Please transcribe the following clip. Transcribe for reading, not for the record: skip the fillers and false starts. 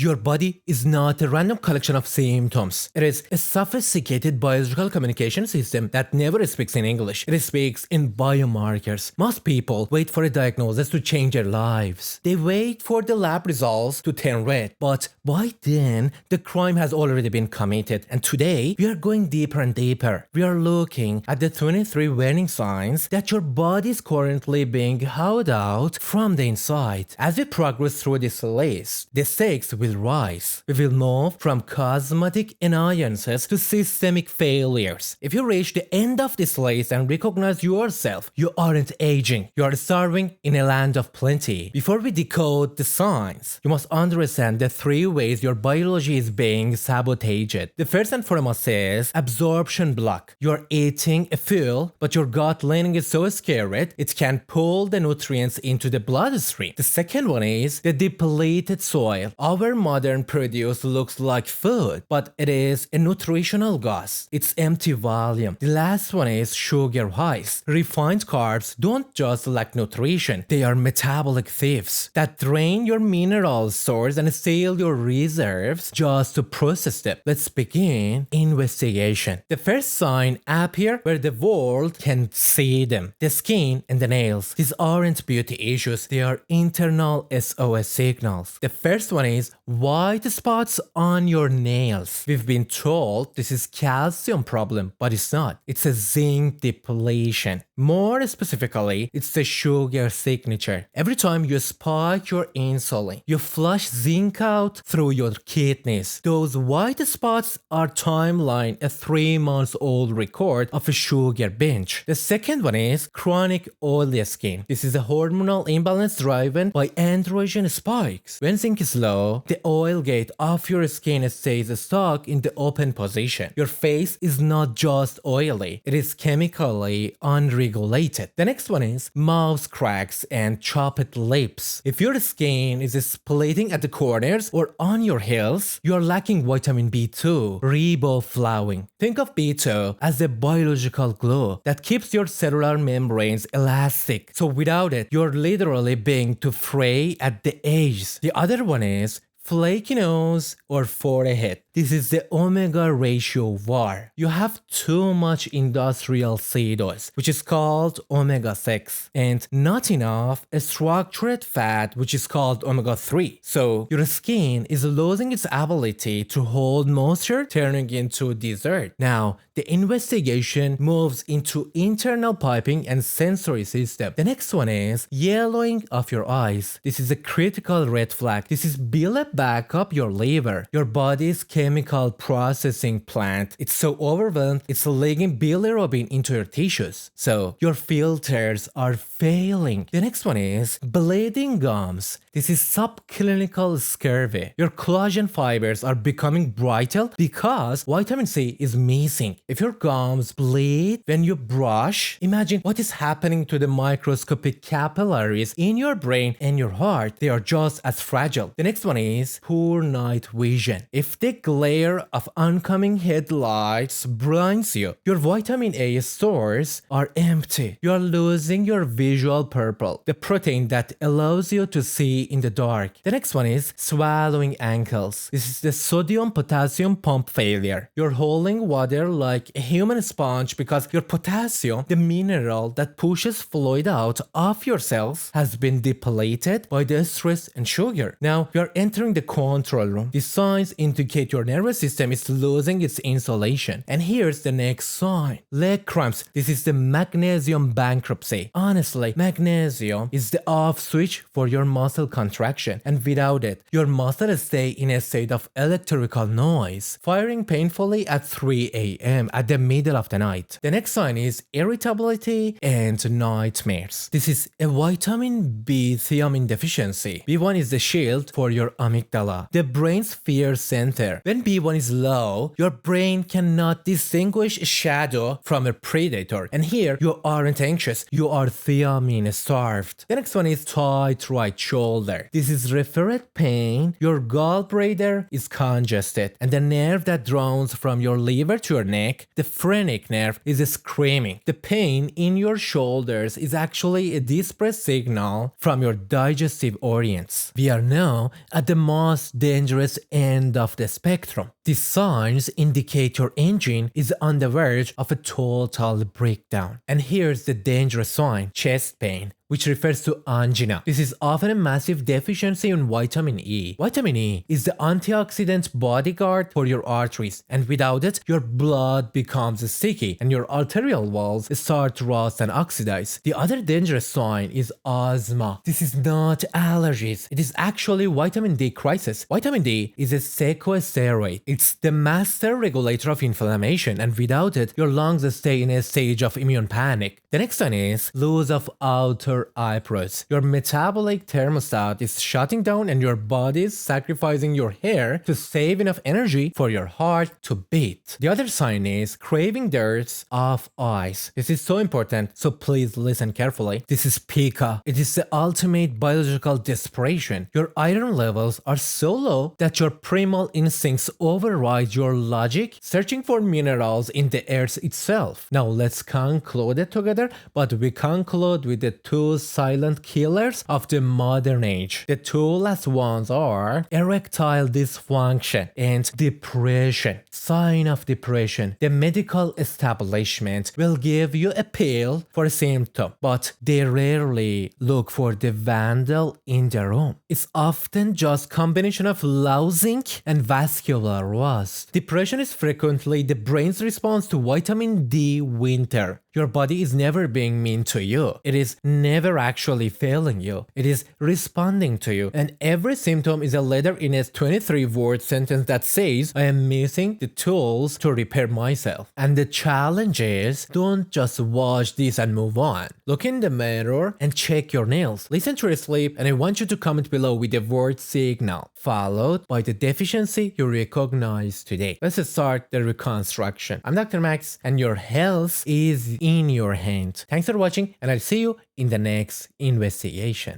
Your body is not a random collection of symptoms. It is a sophisticated biological communication system that never speaks in English. It speaks in biomarkers. Most people wait for a diagnosis to change their lives. They wait for the lab results to turn red. But by then, the crime has already been committed. And today, we are going deeper and deeper. We are looking at the 23 warning signs that your body is currently being hollowed out from the inside. As we progress through this list, the stakes will rise. We will move from cosmetic annoyances to systemic failures. If you reach the end of this list and recognize yourself, you aren't aging. You are starving in a land of plenty. Before we decode the signs, you must understand the 3 ways your biology is being sabotaged. The first and foremost is absorption block. You're eating a fuel, but your gut lining is so scared it can pull the nutrients into the bloodstream. The second one is the depleted soil. Our modern produce looks like food, but it is a nutritional gas. It's empty volume. The last one is sugar highs. Refined carbs don't just lack nutrition, they are metabolic thieves that drain your mineral stores and steal your reserves just to process them. Let's begin investigation. The first sign appear where the world can see them. The skin and the nails. These aren't beauty issues, they are internal SOS signals. The first one is white spots on your nails. We've been told this is calcium problem, but it's not. It's a zinc depletion. More specifically, it's the sugar signature. Every time you spike your insulin, you flush zinc out through your kidneys. Those white spots are timeline, a 3-month-old record of a sugar binge. The second one is chronic oily skin. This is a hormonal imbalance driven by androgen spikes. When zinc is low, the oil gate of your skin stays stuck in the open position. Your face is not just oily, it is chemically unregulated. The next one is mouth cracks and chopped lips. If your skin is splitting at the corners or on your heels, you are lacking vitamin B2, riboflavin. Think of B2 as a biological glue that keeps your cellular membranes elastic. So without it, you're literally being to fray at the edges. The other one is flaky nose or forehead. This is the omega ratio war. You have too much industrial seed oils, which is called omega-6, and not enough structured fat, which is called omega-3. So your skin is losing its ability to hold moisture, turning into dessert. Now, the investigation moves into internal piping and sensory system. The next one is yellowing of your eyes. This is a critical red flag. This is Bile Backup your liver. Your body's chemical processing plant. It's so overwhelmed, it's leaking bilirubin into your tissues. So your filters are failing. The next one is bleeding gums. This is subclinical scurvy. Your collagen fibers are becoming brittle because vitamin C is missing. If your gums bleed when you brush, imagine what is happening to the microscopic capillaries in your brain and your heart. They are just as fragile. The next one is poor night vision. If the glare of oncoming headlights blinds you, your vitamin A stores are empty. You are losing your visual purple, the protein that allows you to see in the dark. The next one is swallowing ankles. This is the sodium potassium pump failure. You're holding water like a human sponge because your potassium, the mineral that pushes fluid out of your cells, has been depleted by the stress and sugar. Now you're entering the control room. The signs indicate your nervous system is losing its insulation. And here's the next sign. Leg cramps. This is the magnesium bankruptcy. Honestly, magnesium is the off switch for your muscle contraction, and without it, your muscles stay in a state of electrical noise, firing painfully at 3 a.m. at the middle of the night. The next sign is irritability and nightmares. This is a vitamin B thiamine deficiency. B1 is the shield for your amygdala, the brain's fear center. When B1 is low, your brain cannot distinguish a shadow from a predator. And here, you aren't anxious, you are thiamine starved. The next one is tight right shoulder. This is referred pain. Your gallbladder is congested, and the nerve that runs from your liver to your neck, the phrenic nerve, is screaming. The pain in your shoulders is actually a disparate signal from your digestive organs. We are now at the most dangerous end of the spectrum. These signs indicate your engine is on the verge of a total breakdown. And here's the dangerous sign: chest pain, which refers to angina. This is often a massive deficiency in vitamin E. Vitamin E is the antioxidant bodyguard for your arteries, and without it, your blood becomes sticky and your arterial walls start to rust and oxidize. The other dangerous sign is asthma. This is not allergies. It is actually vitamin D crisis. Vitamin D is a sequesteroid. It's the master regulator of inflammation, and without it, your lungs stay in a stage of immune panic. The next one is loss of outer eyebrows. Your metabolic thermostat is shutting down and your body is sacrificing your hair to save enough energy for your heart to beat. The other sign is craving dirt of eyes. This is so important, so please listen carefully. This is Pica. It is the ultimate biological desperation. Your iron levels are so low that your primal instincts override your logic, searching for minerals in the earth itself. Now let's conclude it together, but we conclude with the two silent killers of the modern age. The two last ones are erectile dysfunction and depression. Sign of depression. The medical establishment will give you a pill for a symptom, but they rarely look for the vandal in the room. It's often just combination of low zinc and vascular rust. Depression is frequently the brain's response to vitamin D winter. Your body is never being mean to you. It is never actually failing you. It is responding to you. And every symptom is a letter in a 23-word sentence that says, I am missing the tools to repair myself. And the challenge is, don't just watch this and move on. Look in the mirror and check your nails. Listen to your sleep, and I want you to comment below with the word signal, followed by the deficiency you recognize today. Let's start the reconstruction. I'm Dr. Max, and your health is in your hand. Thanks for watching, and I'll see you in the next investigation.